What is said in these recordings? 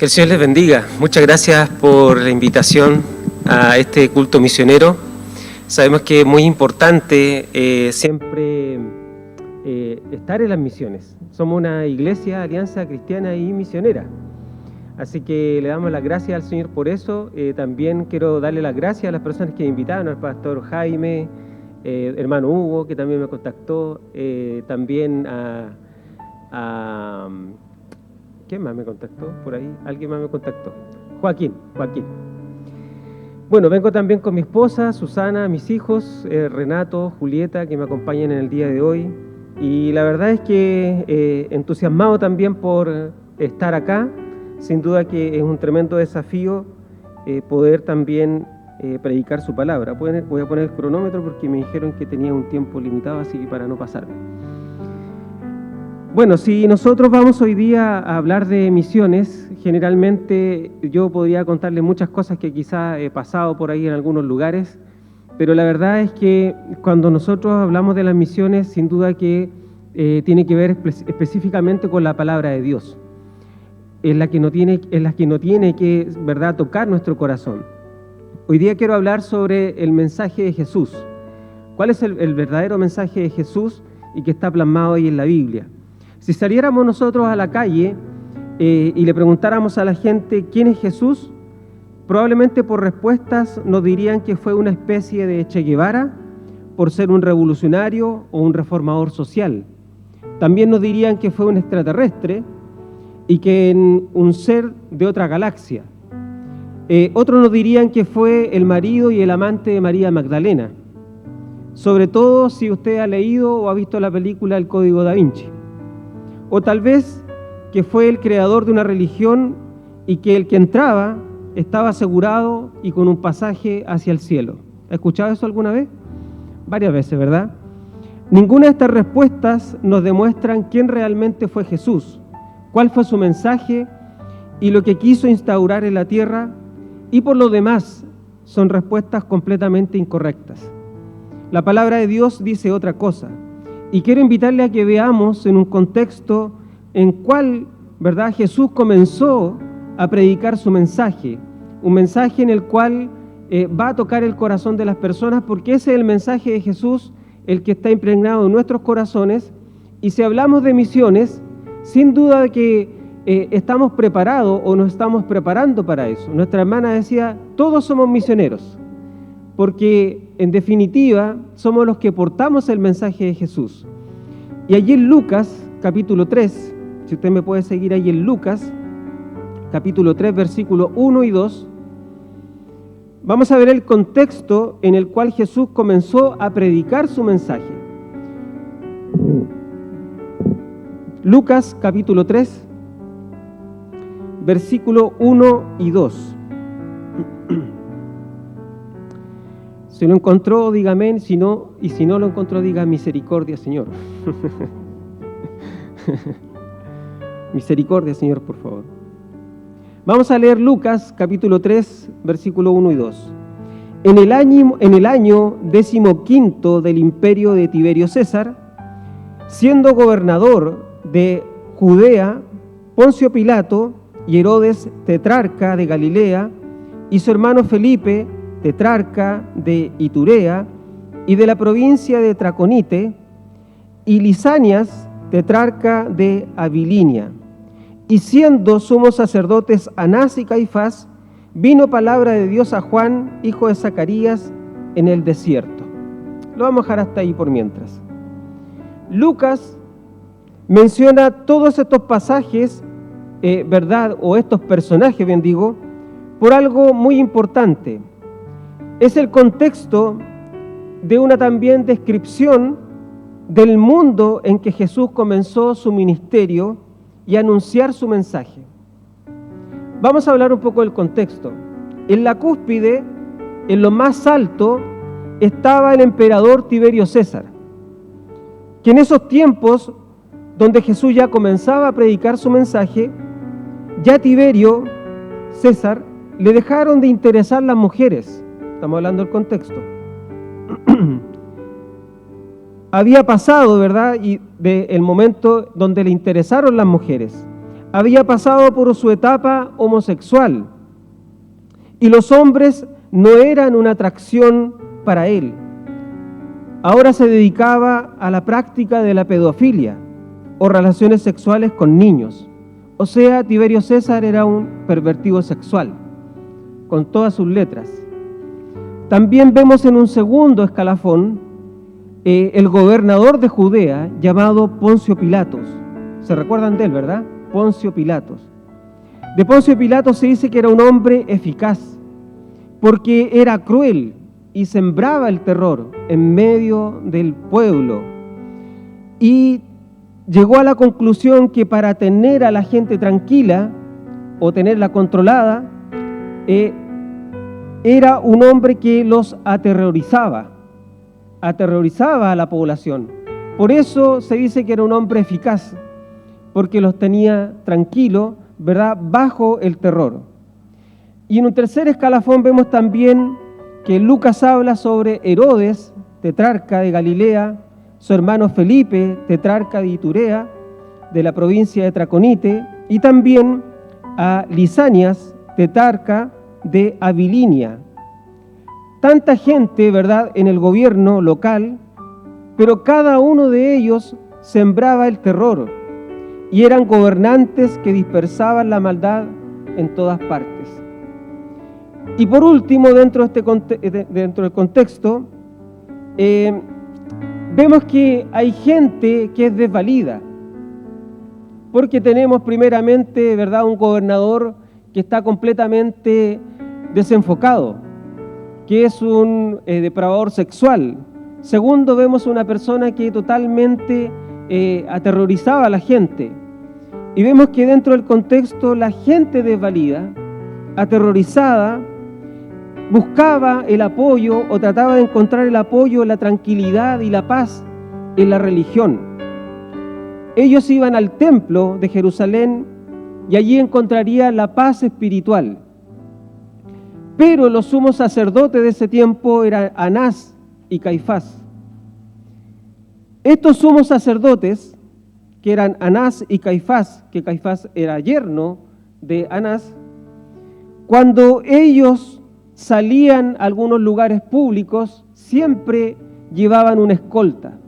Que el Señor les bendiga. Muchas gracias por la invitación a este culto misionero. Sabemos que es muy importante siempre estar en las misiones. Somos una iglesia, alianza cristiana y misionera. Así que le damos las gracias al Señor por eso. También quiero darle las gracias a las personas que me invitaron, al pastor Jaime, hermano Hugo, que también me contactó, también a ¿quién más me contactó por ahí? Alguien más me contactó. Joaquín. Bueno, vengo también con mi esposa, Susana, mis hijos, Renato, Julieta, que me acompañan en el día de hoy. Y la verdad es que entusiasmado también por estar acá. Sin duda que es un tremendo desafío poder también predicar su palabra. Voy a poner el cronómetro porque me dijeron que tenía un tiempo limitado, así que para no pasarme. Bueno, si nosotros vamos hoy día a hablar de misiones, generalmente yo podría contarles muchas cosas que quizás he pasado por ahí en algunos lugares, pero la verdad es que cuando nosotros hablamos de las misiones, sin duda que tiene que ver específicamente con la palabra de Dios. Es la que no tiene que, ¿verdad?, tocar nuestro corazón. Hoy día quiero hablar sobre el mensaje de Jesús. ¿Cuál es el verdadero mensaje de Jesús y que está plasmado ahí en la Biblia? Si saliéramos nosotros a la calle y le preguntáramos a la gente quién es Jesús, probablemente por respuestas nos dirían que fue una especie de Che Guevara por ser un revolucionario o un reformador social. También nos dirían que fue un extraterrestre y que un ser de otra galaxia. Otros nos dirían que fue el marido y el amante de María Magdalena. Sobre todo si usted ha leído o ha visto la película El Código Da Vinci. O tal vez que fue el creador de una religión y que el que entraba estaba asegurado y con un pasaje hacia el cielo. ¿Ha escuchado eso alguna vez? Varias veces, ¿verdad? Ninguna de estas respuestas nos demuestran quién realmente fue Jesús, cuál fue su mensaje y lo que quiso instaurar en la tierra, y por lo demás son respuestas completamente incorrectas. La palabra de Dios dice otra cosa. Y quiero invitarle a que veamos en un contexto en cual, ¿verdad?, Jesús comenzó a predicar su mensaje, un mensaje en el cual va a tocar el corazón de las personas, porque ese es el mensaje de Jesús, el que está impregnado en nuestros corazones. Y si hablamos de misiones, sin duda de que estamos preparados o nos estamos preparando para eso. Nuestra hermana decía, todos somos misioneros, porque en definitiva somos los que portamos el mensaje de Jesús. Y allí en Lucas, capítulo 3, si usted me puede seguir ahí en Lucas, capítulo 3, versículos 1 y 2, vamos a ver el contexto en el cual Jesús comenzó a predicar su mensaje. Lucas, capítulo 3, versículo 1 y 2. Si lo encontró, diga amén, y si no lo encontró, diga misericordia, Señor. Misericordia, Señor, por favor. Vamos a leer Lucas, capítulo 3, versículo 1 y 2. En el año 15 del imperio de Tiberio César, siendo gobernador de Judea, Poncio Pilato y Herodes, tetrarca de Galilea, y su hermano Felipe, tetrarca de Iturea y de la provincia de Traconite, y Lisanias, tetrarca de Abilinia. Y siendo sumos sacerdotes Anás y Caifás, vino palabra de Dios a Juan, hijo de Zacarías, en el desierto. Lo vamos a dejar hasta ahí por mientras. Lucas menciona todos estos pasajes, ¿verdad? O estos personajes, bien digo, por algo muy importante. Es el contexto de una también descripción del mundo en que Jesús comenzó su ministerio y a anunciar su mensaje. Vamos a hablar un poco del contexto. En la cúspide, en lo más alto, estaba el emperador Tiberio César, que en esos tiempos, donde Jesús ya comenzaba a predicar su mensaje, ya Tiberio César le dejaron de interesar las mujeres. Estamos hablando del contexto. Había pasado, ¿verdad?, y del momento donde le interesaron las mujeres. había pasado por su etapa homosexual y los hombres no eran una atracción para él. Ahora se dedicaba a la práctica de la pedofilia o relaciones sexuales con niños. O sea, Tiberio César era un pervertido sexual, con todas sus letras. También vemos en un segundo escalafón el gobernador de Judea llamado Poncio Pilatos. ¿Se recuerdan de él, verdad? Poncio Pilatos. De Poncio Pilatos se dice que era un hombre eficaz, porque era cruel y sembraba el terror en medio del pueblo. Y llegó a la conclusión que para tener a la gente tranquila o tenerla controlada, era un hombre que los aterrorizaba a la población. Por eso se dice que era un hombre eficaz, porque los tenía tranquilos, ¿verdad?, bajo el terror. Y en un tercer escalafón vemos también que Lucas habla sobre Herodes, tetrarca de Galilea, su hermano Felipe, tetrarca de Iturea, de la provincia de Traconite, y también a Lisanias, tetrarca de Abilinia. Tanta gente, ¿verdad?, en el gobierno local, pero cada uno de ellos sembraba el terror y eran gobernantes que dispersaban la maldad en todas partes. Y por último, dentro del contexto, vemos que hay gente que es desvalida, porque tenemos primeramente, ¿verdad?, un gobernador que está completamente desenfocado, que es un depravador sexual. Segundo, vemos una persona que totalmente aterrorizaba a la gente. Y vemos que dentro del contexto la gente desvalida, aterrorizada, buscaba el apoyo o trataba de encontrar el apoyo, la tranquilidad y la paz en la religión. Ellos iban al templo de Jerusalén y allí encontrarían la paz espiritual. Pero los sumos sacerdotes de ese tiempo eran Anás y Caifás. Estos sumos sacerdotes, que eran Anás y Caifás, que Caifás era yerno de Anás, cuando ellos salían a algunos lugares públicos, siempre llevaban una escolta.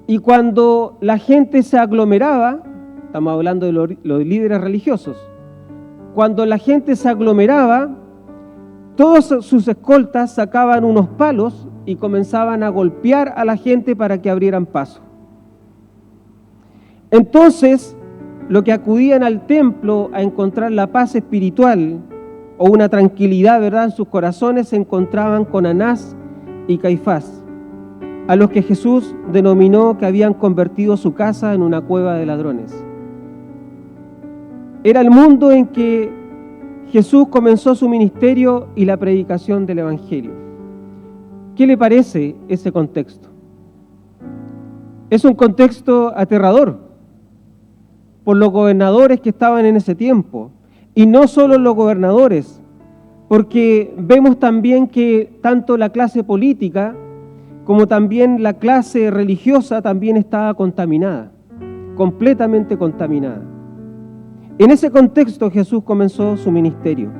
Y cuando la gente se aglomeraba, estamos hablando de los líderes religiosos, cuando la gente se aglomeraba, todos sus escoltas sacaban unos palos y comenzaban a golpear a la gente para que abrieran paso. Entonces, los que acudían al templo a encontrar la paz espiritual o una tranquilidad, ¿verdad?, en sus corazones, se encontraban con Anás y Caifás, a los que Jesús denominó que habían convertido su casa en una cueva de ladrones. Era el mundo en que Jesús comenzó su ministerio y la predicación del Evangelio. ¿Qué le parece ese contexto? Es un contexto aterrador por los gobernadores que estaban en ese tiempo. Y no solo los gobernadores, porque vemos también que tanto la clase política como también la clase religiosa también estaba contaminada, completamente contaminada. En ese contexto Jesús comenzó su ministerio.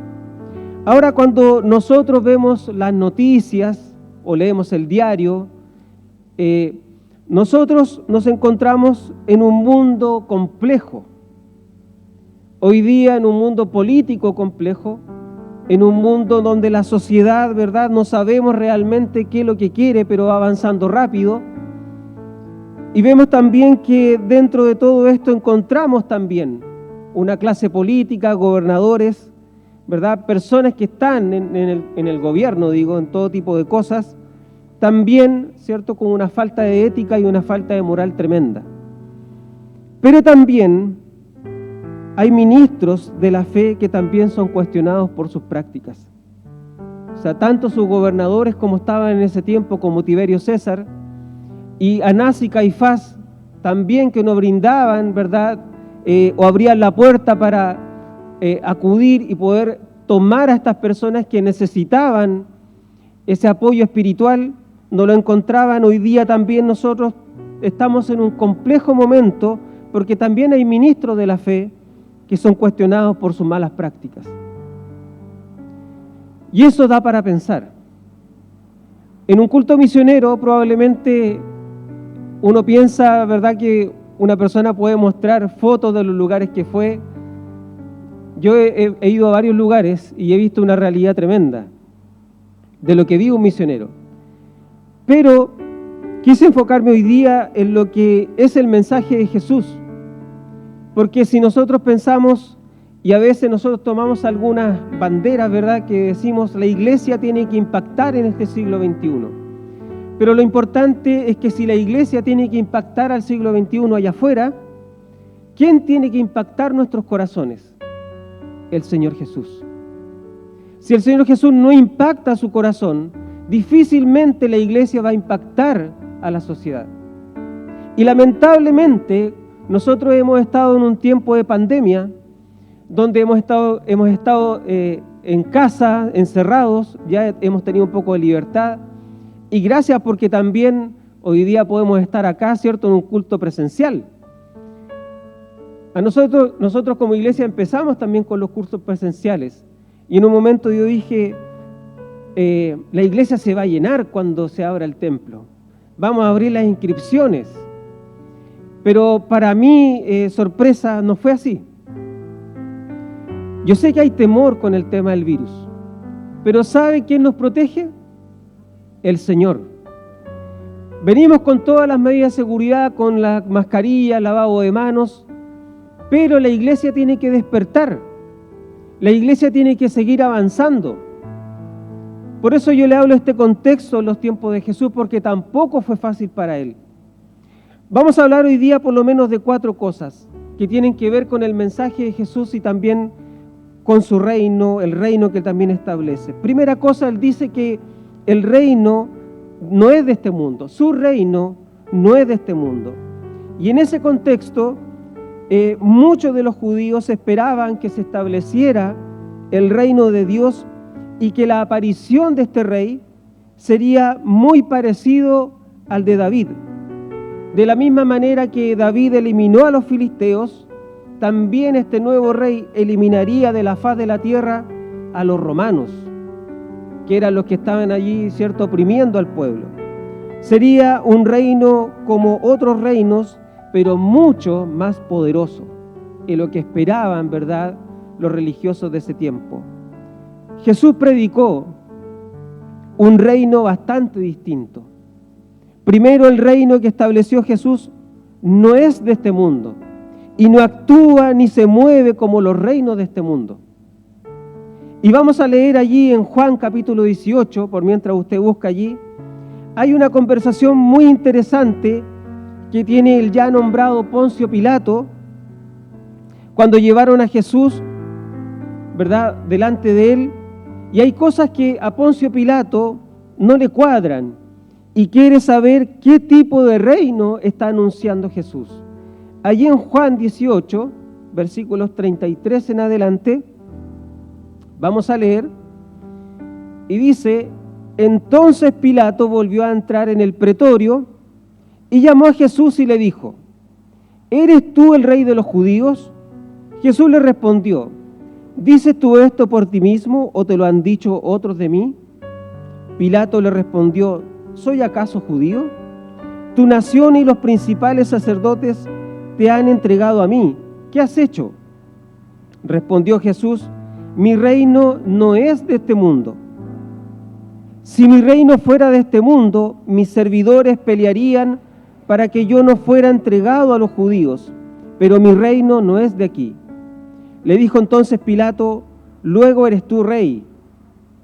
Ahora, cuando nosotros vemos las noticias o leemos el diario, nosotros nos encontramos en un mundo complejo. Hoy día, en un mundo político complejo, en un mundo donde la sociedad, ¿verdad?, no sabemos realmente qué es lo que quiere, pero va avanzando rápido. Y vemos también que dentro de todo esto encontramos también una clase política, gobernadores, ¿verdad?, personas que están en el gobierno, digo, en todo tipo de cosas, también, ¿cierto?, con una falta de ética y una falta de moral tremenda. Pero también hay ministros de la fe que también son cuestionados por sus prácticas. O sea, tanto sus gobernadores como estaban en ese tiempo, como Tiberio César, y Anás y Caifás, también que no brindaban, ¿verdad?, o abrían la puerta para acudir y poder tomar a estas personas que necesitaban ese apoyo espiritual, no lo encontraban. Hoy día también nosotros estamos en un complejo momento, porque también hay ministros de la fe que son cuestionados por sus malas prácticas. Y eso da para pensar. En un culto misionero probablemente uno piensa, ¿verdad?, que una persona puede mostrar fotos de los lugares que fue. Yo he ido a varios lugares y he visto una realidad tremenda de lo que vive un misionero. Pero quise enfocarme hoy día en lo que es el mensaje de Jesús. Porque si nosotros pensamos, y a veces nosotros tomamos algunas banderas, ¿verdad?, que decimos la iglesia tiene que impactar en este siglo XXI. Pero lo importante es que si la iglesia tiene que impactar al siglo XXI allá afuera, ¿quién tiene que impactar nuestros corazones? El Señor Jesús. Si el Señor Jesús no impacta su corazón, difícilmente la iglesia va a impactar a la sociedad. Y lamentablemente, nosotros hemos estado en un tiempo de pandemia, donde hemos estado en casa, encerrados, ya hemos tenido un poco de libertad, y gracias porque también hoy día podemos estar acá, ¿cierto?, en un culto presencial. Nosotros como iglesia empezamos también con los cursos presenciales, y en un momento yo dije, la iglesia se va a llenar cuando se abra el templo, vamos a abrir las inscripciones, pero para mí, sorpresa, no fue así. Yo sé que hay temor con el tema del virus, pero ¿sabe quién nos protege? El Señor. Venimos con todas las medidas de seguridad, con la mascarilla, lavado de manos, pero la iglesia tiene que despertar. La iglesia tiene que seguir avanzando. Por eso yo le hablo de este contexto en los tiempos de Jesús, porque tampoco fue fácil para Él. Vamos a hablar hoy día por lo menos de 4 cosas que tienen que ver con el mensaje de Jesús y también con su reino, el reino que Él también establece. Primera cosa, Él dice que el reino no es de este mundo, su reino no es de este mundo. Y en ese contexto, muchos de los judíos esperaban que se estableciera el reino de Dios y que la aparición de este rey sería muy parecido al de David. De la misma manera que David eliminó a los filisteos, también este nuevo rey eliminaría de la faz de la tierra a los romanos, que eran los que estaban allí, ¿cierto?, oprimiendo al pueblo. Sería un reino como otros reinos, pero mucho más poderoso, en lo que esperaban, ¿verdad?, los religiosos de ese tiempo. Jesús predicó un reino bastante distinto. Primero, el reino que estableció Jesús no es de este mundo y no actúa ni se mueve como los reinos de este mundo. Y vamos a leer allí en Juan capítulo 18, por mientras usted busca allí, hay una conversación muy interesante que tiene el ya nombrado Poncio Pilato cuando llevaron a Jesús, ¿verdad?, delante de él, y hay cosas que a Poncio Pilato no le cuadran y quiere saber qué tipo de reino está anunciando Jesús. Allí en Juan 18, versículos 33 en adelante, vamos a leer, y dice: entonces Pilato volvió a entrar en el pretorio y llamó a Jesús y le dijo: ¿eres tú el rey de los judíos? Jesús le respondió: ¿dices tú esto por ti mismo o te lo han dicho otros de mí? Pilato le respondió: ¿soy acaso judío? Tu nación y los principales sacerdotes te han entregado a mí. ¿Qué has hecho? Respondió Jesús: mi reino no es de este mundo. Si mi reino fuera de este mundo, mis servidores pelearían para que yo no fuera entregado a los judíos, pero mi reino no es de aquí. Le dijo entonces Pilato: luego eres tú rey.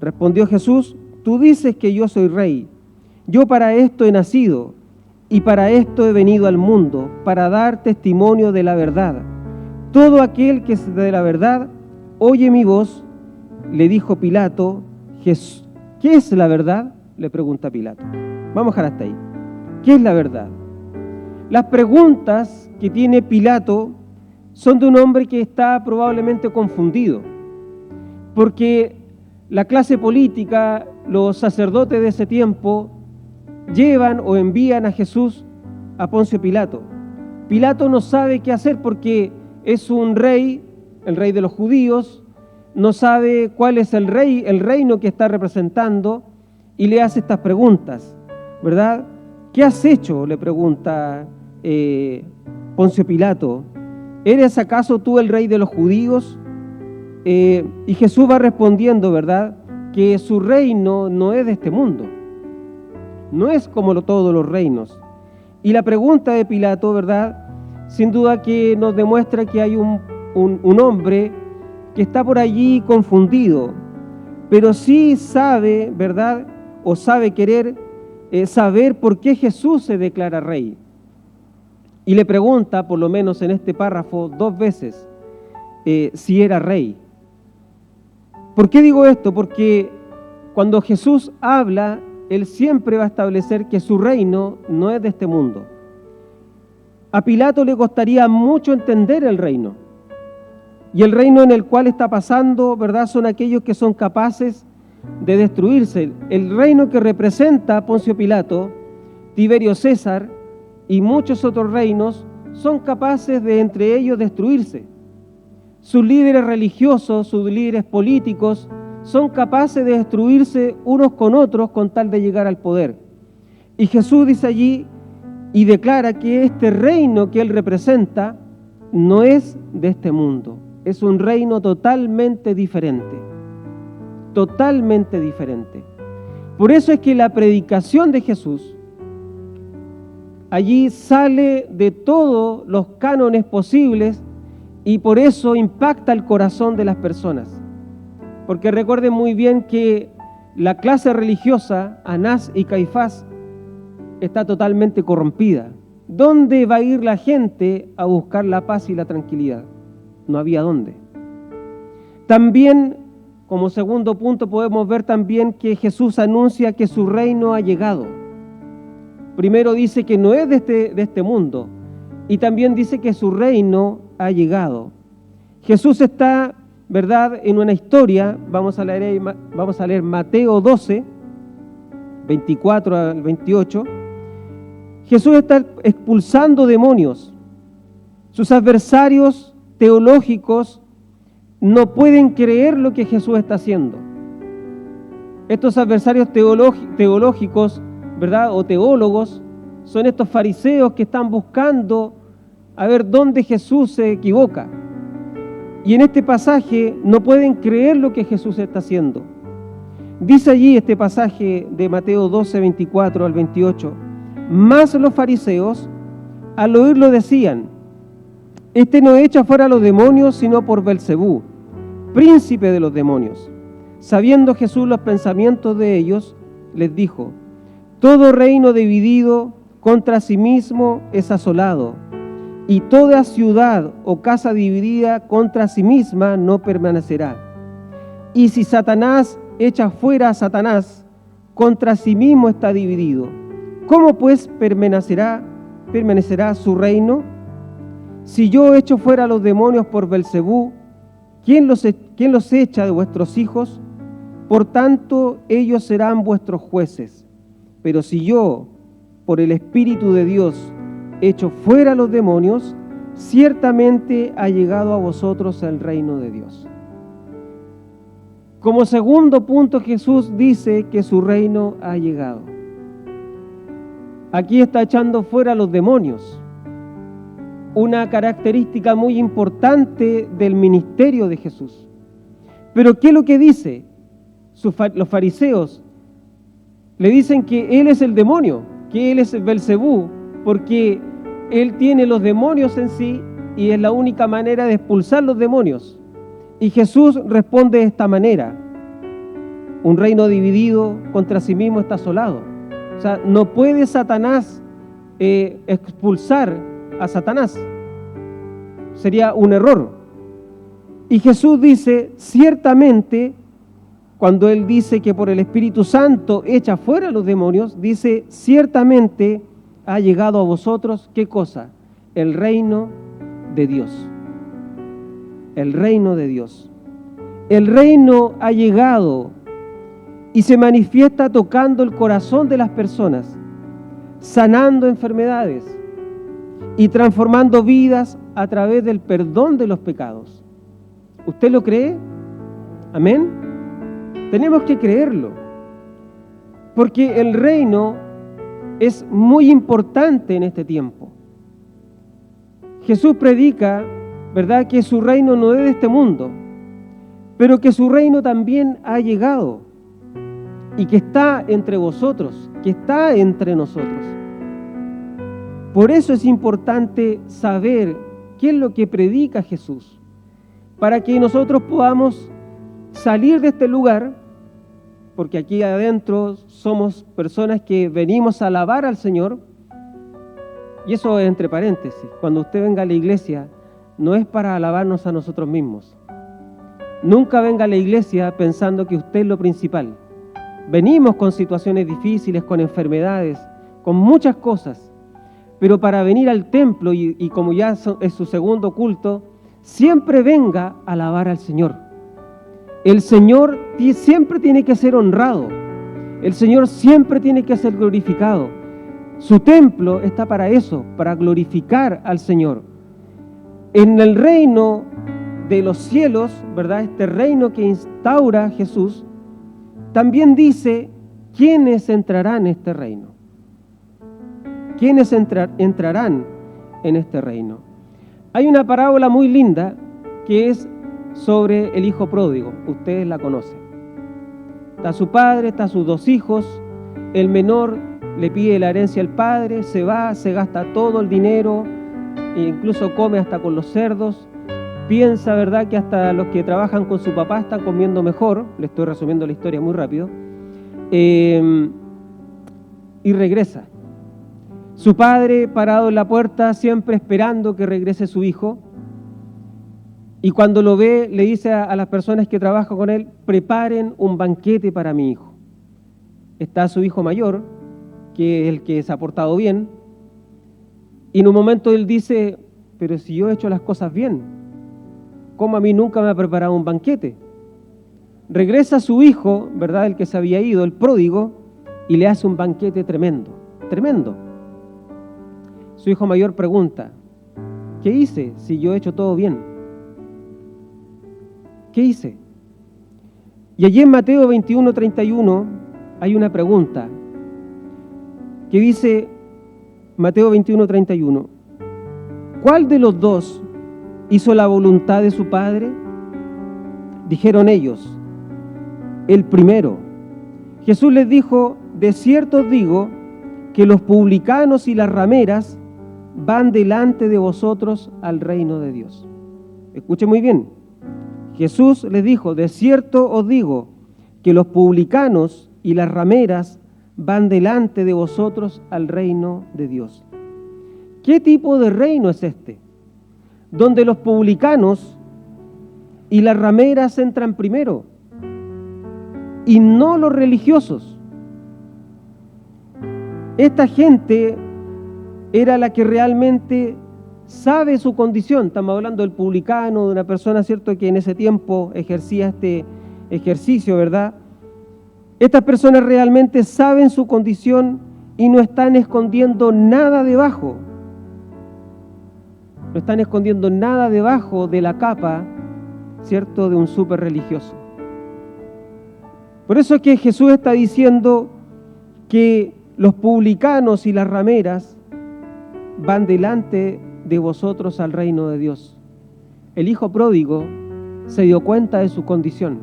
Respondió Jesús: tú dices que yo soy rey. Yo para esto he nacido y para esto he venido al mundo, para dar testimonio de la verdad. Todo aquel que es de la verdad oye mi voz. Le dijo Pilato: ¿qué es la verdad?, le pregunta Pilato. Vamos a dejar hasta ahí. ¿Qué es la verdad? Las preguntas que tiene Pilato son de un hombre que está probablemente confundido, porque la clase política, los sacerdotes de ese tiempo, llevan o envían a Jesús a Poncio Pilato. Pilato no sabe qué hacer porque es un rey el rey de los judíos, no sabe cuál es el reino que está representando, y le hace estas preguntas, ¿verdad? ¿Qué has hecho?, le pregunta Poncio Pilato. ¿Eres acaso tú el rey de los judíos? Y Jesús va respondiendo, ¿verdad?, que su reino no es de este mundo, no es como todos los reinos. Y la pregunta de Pilato, ¿verdad?, sin duda que nos demuestra que hay un hombre que está por allí confundido, pero sí sabe, ¿verdad?, o sabe querer saber por qué Jesús se declara rey. Y le pregunta, por lo menos en este párrafo, 2 veces, si era rey. ¿Por qué digo esto? Porque cuando Jesús habla, Él siempre va a establecer que su reino no es de este mundo. A Pilato le costaría mucho entender el reino. Y el reino en el cual está pasando, ¿verdad?, son aquellos que son capaces de destruirse. El reino que representa Poncio Pilato, Tiberio César y muchos otros reinos son capaces de entre ellos destruirse. Sus líderes religiosos, sus líderes políticos son capaces de destruirse unos con otros con tal de llegar al poder. Y Jesús dice allí y declara que este reino que Él representa no es de este mundo. Es un reino totalmente diferente. Totalmente diferente. Por eso es que la predicación de Jesús allí sale de todos los cánones posibles y por eso impacta el corazón de las personas. Porque recuerden muy bien que la clase religiosa, Anás y Caifás, está totalmente corrompida. ¿Dónde va a ir la gente a buscar la paz y la tranquilidad? No había dónde. También, como segundo punto, podemos ver también que Jesús anuncia que su reino ha llegado. Primero dice que no es de este mundo, y también dice que su reino ha llegado. Jesús está, ¿verdad?, en una historia. Vamos a leer Mateo 12, 24 al 28. Jesús está expulsando demonios. Sus adversarios teológicos no pueden creer lo que Jesús está haciendo. Estos adversarios teológicos, ¿verdad?, o teólogos, son estos fariseos que están buscando a ver dónde Jesús se equivoca. Y en este pasaje no pueden creer lo que Jesús está haciendo. Dice allí este pasaje de Mateo 12, 24 al 28, más los fariseos al oírlo decían, este no echa fuera a los demonios sino por Belcebú, príncipe de los demonios. Sabiendo Jesús los pensamientos de ellos, les dijo, todo reino dividido contra sí mismo es asolado, y toda ciudad o casa dividida contra sí misma no permanecerá. Y si Satanás echa fuera a Satanás, contra sí mismo está dividido. ¿Cómo pues permanecerá su reino? Si yo echo fuera a los demonios por Belcebú, ¿quién los echa de vuestros hijos? Por tanto, ellos serán vuestros jueces. Pero si yo, por el Espíritu de Dios, echo fuera a los demonios, ciertamente ha llegado a vosotros el reino de Dios. Como segundo punto, Jesús dice que su reino ha llegado. Aquí está echando fuera a los demonios. Una característica muy importante del ministerio de Jesús. Pero ¿qué es lo que dice? Los fariseos le dicen que Él es el demonio, que Él es el Belcebú, porque Él tiene los demonios en sí y es la única manera de expulsar los demonios. Y Jesús responde de esta manera, un reino dividido contra sí mismo está asolado. O sea, no puede Satanás expulsar a Satanás. Sería un error. Y Jesús dice, ciertamente, cuando Él dice que por el Espíritu Santo echa fuera a los demonios, dice, ciertamente ha llegado a vosotros, ¿qué cosa? El reino de Dios. El reino de Dios. El reino ha llegado y se manifiesta tocando el corazón de las personas, sanando enfermedades y transformando vidas a través del perdón de los pecados. ¿Usted lo cree? ¿Amén? Tenemos que creerlo, porque el reino es muy importante en este tiempo. Jesús predica, ¿verdad?, que su reino no es de este mundo, pero que su reino también ha llegado y que está entre vosotros, que está entre nosotros. Por eso es importante saber qué es lo que predica Jesús, para que nosotros podamos salir de este lugar, porque aquí adentro somos personas que venimos a alabar al Señor. Y eso es entre paréntesis. Cuando usted venga a la iglesia, no es para alabarnos a nosotros mismos. Nunca venga a la iglesia pensando que usted es lo principal. Venimos con situaciones difíciles, con enfermedades, con muchas cosas. Pero para venir al templo, y como ya es su segundo culto, siempre venga a alabar al Señor. El Señor siempre tiene que ser honrado. El Señor siempre tiene que ser glorificado. Su templo está para eso, para glorificar al Señor. En el reino de los cielos, ¿verdad?, este reino que instaura Jesús, también dice quiénes entrarán en este reino. ¿Quiénes entrarán en este reino? Hay una parábola muy linda que es sobre el hijo pródigo. Ustedes la conocen. Está su padre, está sus dos hijos. El menor le pide la herencia al padre, se va, se gasta todo el dinero, e incluso come hasta con los cerdos. Piensa, ¿verdad?, que hasta los que trabajan con su papá están comiendo mejor. Le estoy resumiendo la historia muy rápido. Y regresa. Su padre parado en la puerta, siempre esperando que regrese su hijo. Y cuando lo ve, le dice a las personas que trabajan con él: preparen un banquete para mi hijo. Está su hijo mayor, que es el que se ha portado bien. Y en un momento él dice: pero si yo he hecho las cosas bien, ¿cómo a mí nunca me ha preparado un banquete? Regresa su hijo, ¿verdad?, el que se había ido, el pródigo, y le hace un banquete tremendo, tremendo. Su hijo mayor pregunta: ¿qué hice si yo he hecho todo bien? ¿Qué hice? Y allí en Mateo 21:31 hay una pregunta que dice, Mateo 21:31, ¿cuál de los dos hizo la voluntad de su padre? Dijeron ellos: el primero. Jesús les dijo: de cierto os digo que los publicanos y las rameras van delante de vosotros al reino de Dios. Escuchen muy bien. Jesús les dijo: de cierto os digo que los publicanos y las rameras van delante de vosotros al reino de Dios. ¿Qué tipo de reino es este? Donde los publicanos y las rameras entran primero y no los religiosos. Esta gente era la que realmente sabe su condición. Estamos hablando del publicano, de una persona, ¿cierto?, que en ese tiempo ejercía este ejercicio, ¿verdad? Estas personas realmente saben su condición y no están escondiendo nada debajo. No están escondiendo nada debajo de la capa, ¿cierto?, de un súper religioso. Por eso es que Jesús está diciendo que los publicanos y las rameras van delante de vosotros al reino de Dios. El hijo pródigo se dio cuenta de su condición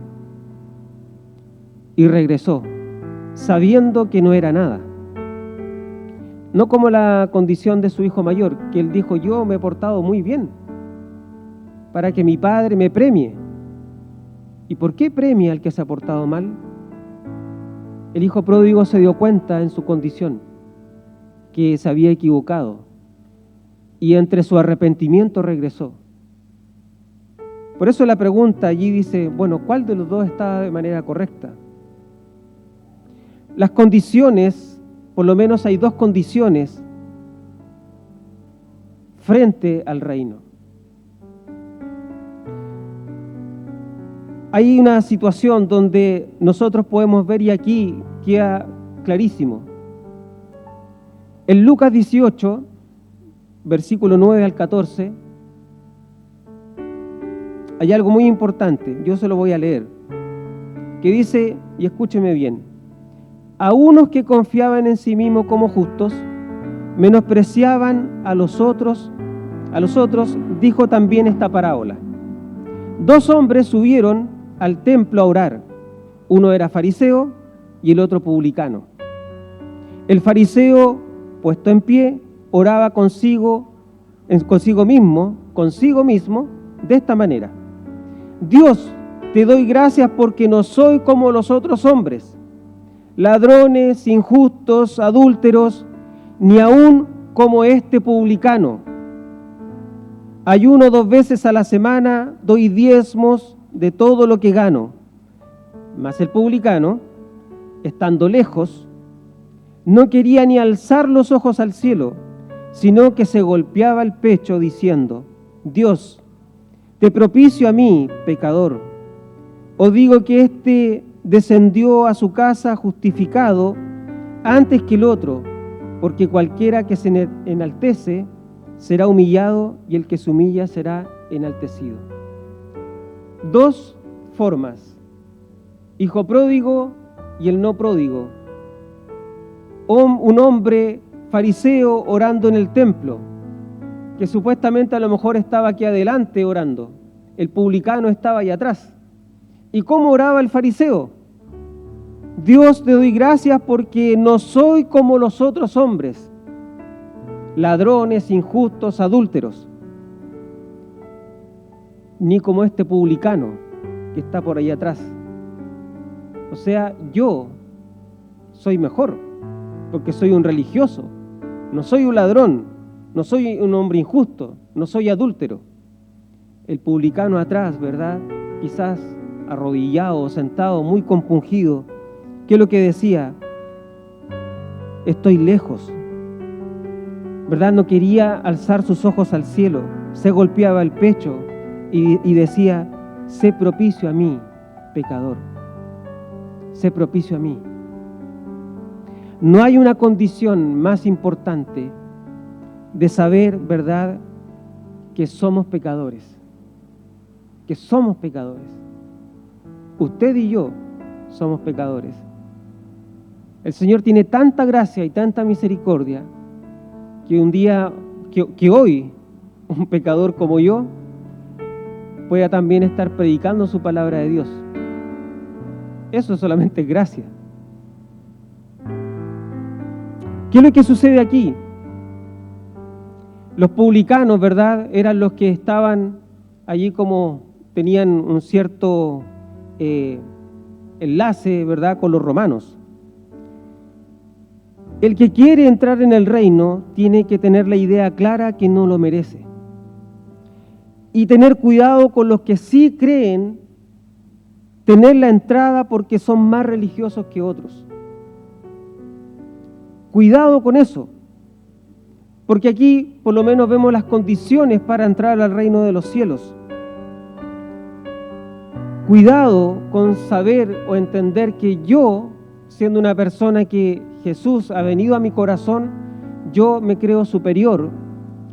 y regresó, sabiendo que no era nada. No como la condición de su hijo mayor, que él dijo: yo me he portado muy bien para que mi padre me premie. ¿Y por qué premia al que se ha portado mal? El hijo pródigo se dio cuenta en su condición que se había equivocado y entre su arrepentimiento regresó. Por eso la pregunta allí dice, bueno, ¿cuál de los dos está de manera correcta? Las condiciones, por lo menos hay dos condiciones frente al reino. Hay una situación donde nosotros podemos ver, y aquí queda clarísimo. En Lucas 18, versículo 9 al 14, hay algo muy importante, yo se lo voy a leer, que dice, y escúcheme bien, a unos que confiaban en sí mismos como justos, menospreciaban a los otros, dijo también esta parábola. 2 hombres subieron al templo a orar, uno era fariseo y el otro publicano. El fariseo, puesto en pie, oraba consigo mismo, de esta manera: Dios, te doy gracias porque no soy como los otros hombres, ladrones, injustos, adúlteros, ni aun como este publicano. Ayuno 2 veces a la semana, doy diezmos de todo lo que gano. Mas el publicano, estando lejos, no quería ni alzar los ojos al cielo, sino que se golpeaba el pecho diciendo: Dios, te propicio a mí, pecador. Os digo que éste descendió a su casa justificado antes que el otro, porque cualquiera que se enaltece será humillado, y el que se humilla será enaltecido. 2 formas: hijo pródigo y el no pródigo. Un hombre fariseo orando en el templo, que supuestamente a lo mejor estaba aquí adelante orando. El publicano estaba allá atrás. ¿Y cómo oraba el fariseo? Dios, te doy gracias porque no soy como los otros hombres, ladrones, injustos, adúlteros, ni como este publicano que está por ahí atrás. O sea, yo soy mejor porque soy un religioso, no soy un ladrón, no soy un hombre injusto, no soy adúltero. El publicano atrás, ¿verdad? Quizás arrodillado, sentado, muy compungido. ¿Qué es lo que decía? Estoy lejos, ¿verdad? No quería alzar sus ojos al cielo, se golpeaba el pecho y decía: sé propicio a mí, pecador, sé propicio a mí. No hay una condición más importante de saber, ¿verdad?, que somos pecadores, Usted y yo somos pecadores. El Señor tiene tanta gracia y tanta misericordia que un día, que hoy, un pecador como yo pueda también estar predicando su palabra de Dios. Eso solamente es gracia. ¿Qué es lo que sucede aquí? Los publicanos, ¿verdad?, eran los que estaban allí, como tenían un cierto enlace, ¿verdad?, con los romanos. El que quiere entrar en el reino tiene que tener la idea clara que no lo merece. Y tener cuidado con los que sí creen tener la entrada porque son más religiosos que otros. Cuidado con eso, porque aquí por lo menos vemos las condiciones para entrar al reino de los cielos. Cuidado con saber o entender que yo, siendo una persona que Jesús ha venido a mi corazón, yo me creo superior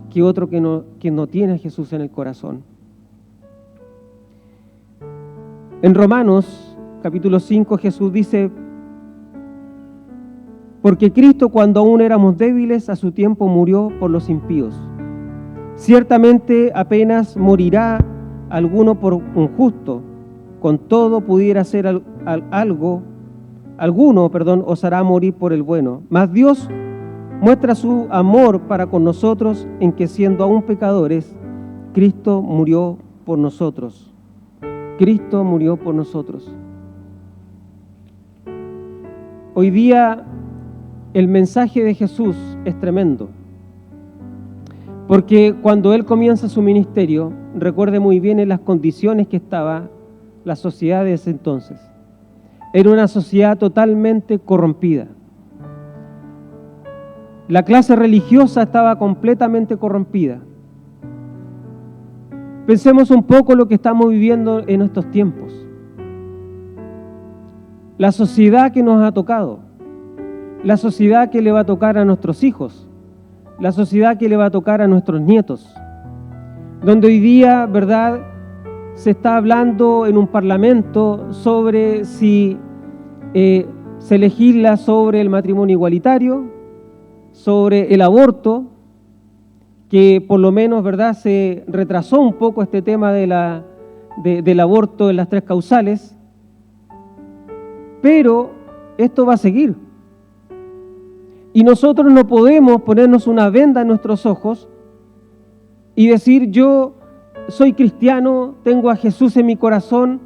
que otro que no tiene a Jesús en el corazón. En Romanos capítulo 5 Jesús dice: porque Cristo, cuando aún éramos débiles, a su tiempo murió por los impíos. Ciertamente apenas morirá alguno por un justo, con todo pudiera ser alguno osará morir por el bueno. Mas Dios muestra su amor para con nosotros en que, siendo aún pecadores, Cristo murió por nosotros. Cristo murió por nosotros. Hoy día el mensaje de Jesús es tremendo, porque cuando Él comienza su ministerio, recuerde muy bien en las condiciones que estaba la sociedad de ese entonces. Era una sociedad totalmente corrompida. La clase religiosa estaba completamente corrompida. Pensemos un poco lo que estamos viviendo en estos tiempos. La sociedad que nos ha tocado, la sociedad que le va a tocar a nuestros hijos, la sociedad que le va a tocar a nuestros nietos, donde hoy día, ¿verdad?, se está hablando en un parlamento sobre si se legisla sobre el matrimonio igualitario, sobre el aborto, que por lo menos, ¿verdad?, se retrasó un poco este tema del aborto en las 3 causales, pero esto va a seguir. Y nosotros no podemos ponernos una venda en nuestros ojos y decir, yo soy cristiano, tengo a Jesús en mi corazón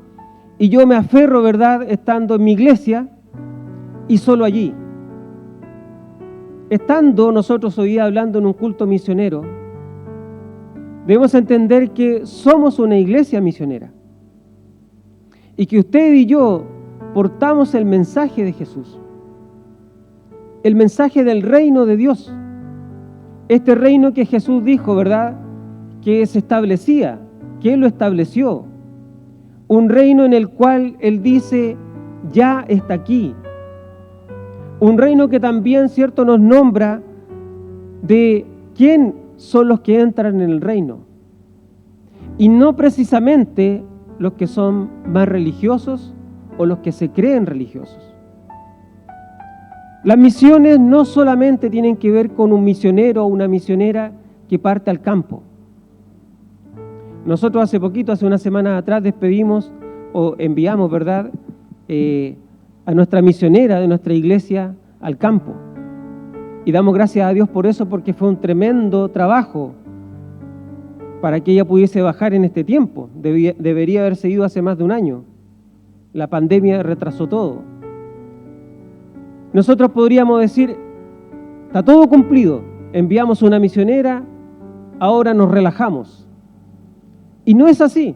y yo me aferro, ¿verdad?, estando en mi iglesia y solo allí. Estando nosotros hoy día hablando en un culto misionero, debemos entender que somos una iglesia misionera y que usted y yo portamos el mensaje de Jesús, el mensaje del reino de Dios, este reino que Jesús dijo, ¿verdad?, que se establecía, que Él lo estableció, un reino en el cual Él dice, ya está aquí, un reino que también, cierto, nos nombra de quién son los que entran en el reino, y no precisamente los que son más religiosos o los que se creen religiosos. Las misiones no solamente tienen que ver con un misionero o una misionera que parte al campo. Nosotros hace poquito, hace una semana atrás, despedimos o enviamos, ¿verdad?, a nuestra misionera de nuestra iglesia al campo. Y damos gracias a Dios por eso, porque fue un tremendo trabajo para que ella pudiese bajar en este tiempo. Debería haberse ido hace más de un año. La pandemia retrasó todo. Nosotros podríamos decir, está todo cumplido, enviamos una misionera, ahora nos relajamos. Y no es así,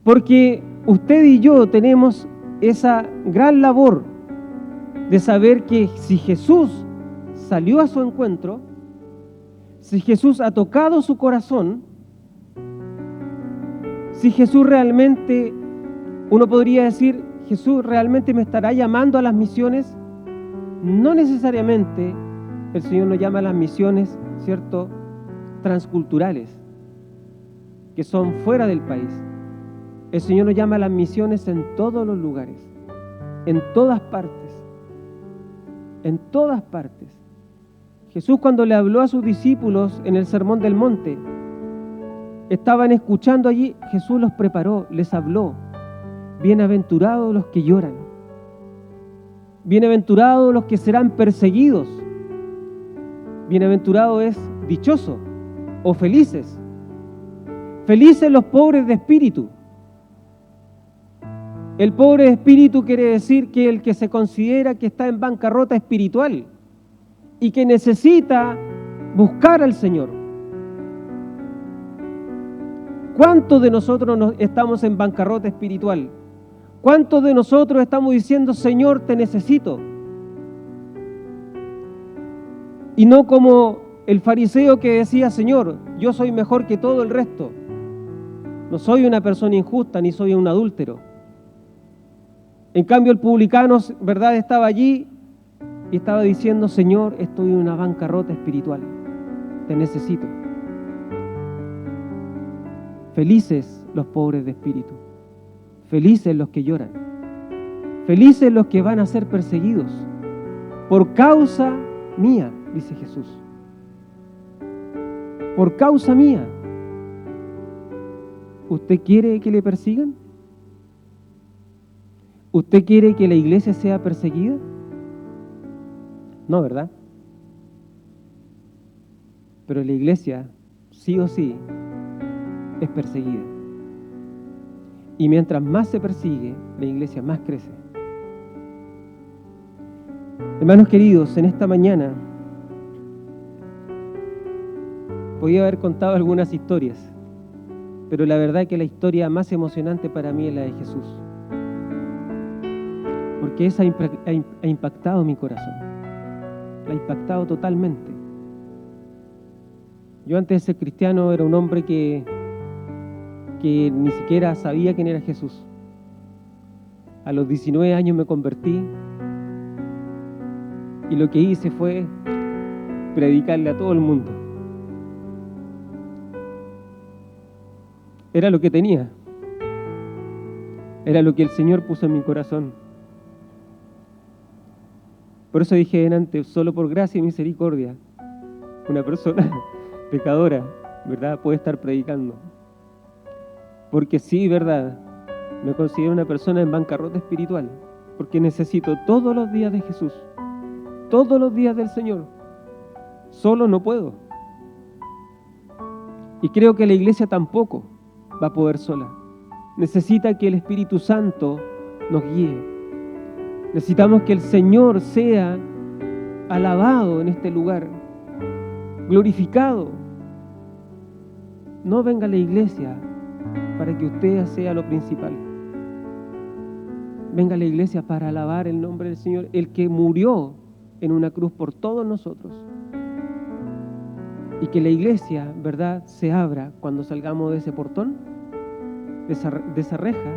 porque usted y yo tenemos esa gran labor de saber que si Jesús salió a su encuentro, si Jesús ha tocado su corazón, si Jesús realmente, uno podría decir, Jesús realmente me estará llamando a las misiones. No necesariamente el Señor nos llama a las misiones, ¿cierto?, transculturales, que son fuera del país. El Señor nos llama a las misiones en todos los lugares, en todas partes, en todas partes. Jesús, cuando le habló a sus discípulos en el Sermón del Monte, estaban escuchando allí, Jesús los preparó, les habló. Bienaventurados los que lloran, bienaventurados los que serán perseguidos, bienaventurado es dichoso o felices, felices los pobres de espíritu. El pobre de espíritu quiere decir que el que se considera que está en bancarrota espiritual y que necesita buscar al Señor. ¿Cuántos de nosotros estamos en bancarrota espiritual? ¿Cuántos de nosotros estamos diciendo, Señor, te necesito? Y no como el fariseo que decía, Señor, yo soy mejor que todo el resto. No soy una persona injusta, ni soy un adúltero. En cambio, el publicano, ¿verdad?, estaba allí y estaba diciendo, Señor, estoy en una bancarrota espiritual. Te necesito. Felices los pobres de espíritu. Felices los que lloran, felices los que van a ser perseguidos por causa mía, dice Jesús. Por causa mía. ¿Usted quiere que le persigan? ¿Usted quiere que la iglesia sea perseguida? No, ¿verdad? Pero la iglesia, sí o sí, es perseguida. Y mientras más se persigue, la iglesia más crece. Hermanos queridos, en esta mañana podía haber contado algunas historias, pero la verdad es que la historia más emocionante para mí es la de Jesús, porque esa ha impactado mi corazón, la ha impactado totalmente. Yo antes de ser cristiano era un hombre que ni siquiera sabía quién era Jesús. A los 19 años me convertí y lo que hice fue predicarle a todo el mundo. Era lo que tenía. Era lo que el Señor puso en mi corazón. Por eso dije antes, solo por gracia y misericordia, una persona pecadora, ¿verdad?, puede estar predicando. Porque sí, ¿verdad?, me considero una persona en bancarrota espiritual, porque necesito todos los días de Jesús, todos los días del Señor. Solo no puedo. Y creo que la iglesia tampoco va a poder sola. Necesita que el Espíritu Santo nos guíe. Necesitamos que el Señor sea alabado en este lugar, glorificado. No venga a la iglesia para que usted sea lo principal. Venga a la iglesia para alabar el nombre del Señor, el que murió en una cruz por todos nosotros. Y que la iglesia, ¿verdad?, se abra cuando salgamos de ese portón, de esa reja,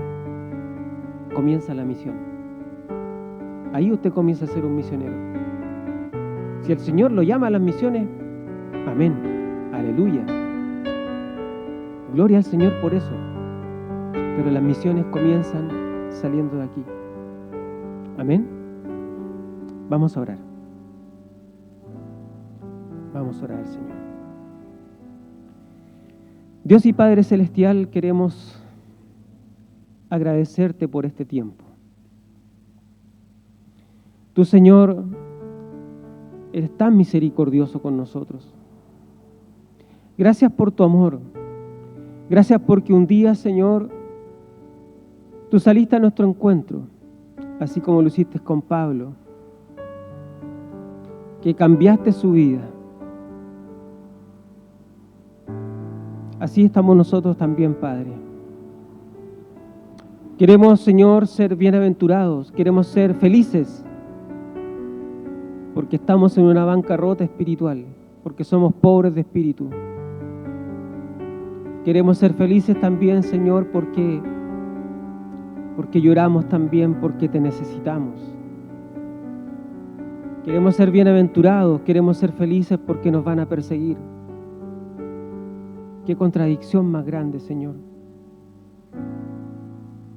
comienza la misión. Ahí usted comienza a ser un misionero. Si el Señor lo llama a las misiones, amén, aleluya. Gloria al Señor por eso. Pero las misiones comienzan saliendo de aquí. Amén. Vamos a orar. Vamos a orar al Señor. Dios y Padre Celestial, queremos agradecerte por este tiempo. Tú, Señor, eres tan misericordioso con nosotros. Gracias por tu amor. Gracias porque un día, Señor, tú saliste a nuestro encuentro, así como lo hiciste con Pablo, que cambiaste su vida. Así estamos nosotros también, Padre. Queremos, Señor, ser bienaventurados, queremos ser felices, porque estamos en una bancarrota espiritual, porque somos pobres de espíritu. Queremos ser felices también, Señor, porque lloramos también, porque te necesitamos. Queremos ser bienaventurados, queremos ser felices porque nos van a perseguir. Qué contradicción más grande, Señor.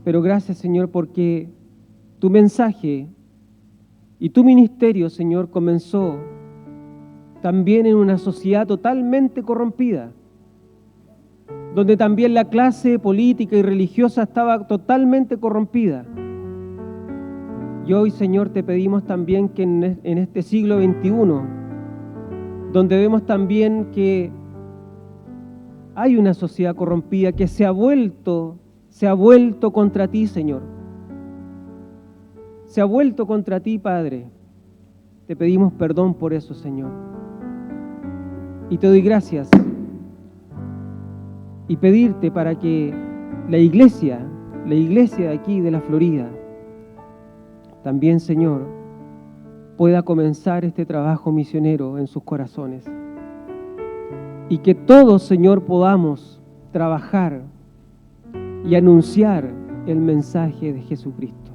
Pero gracias, Señor, porque tu mensaje y tu ministerio, Señor, comenzó también en una sociedad totalmente corrompida, donde también la clase política y religiosa estaba totalmente corrompida. Y hoy, Señor, te pedimos también que en este siglo XXI, donde vemos también que hay una sociedad corrompida que se ha vuelto contra ti, Señor. Se ha vuelto contra ti, Padre. Te pedimos perdón por eso, Señor. Y te doy gracias. Y pedirte para que la iglesia de aquí, de la Florida, también, Señor, pueda comenzar este trabajo misionero en sus corazones. Y que todos, Señor, podamos trabajar y anunciar el mensaje de Jesucristo.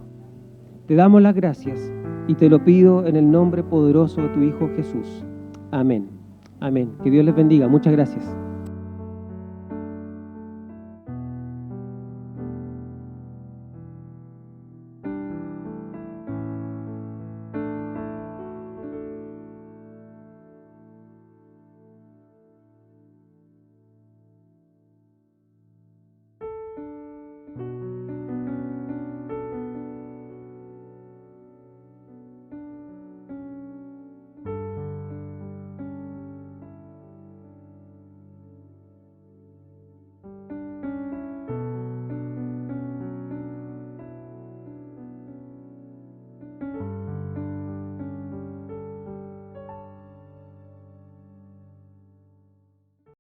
Te damos las gracias y te lo pido en el nombre poderoso de tu Hijo Jesús. Amén. Amén. Que Dios les bendiga. Muchas gracias.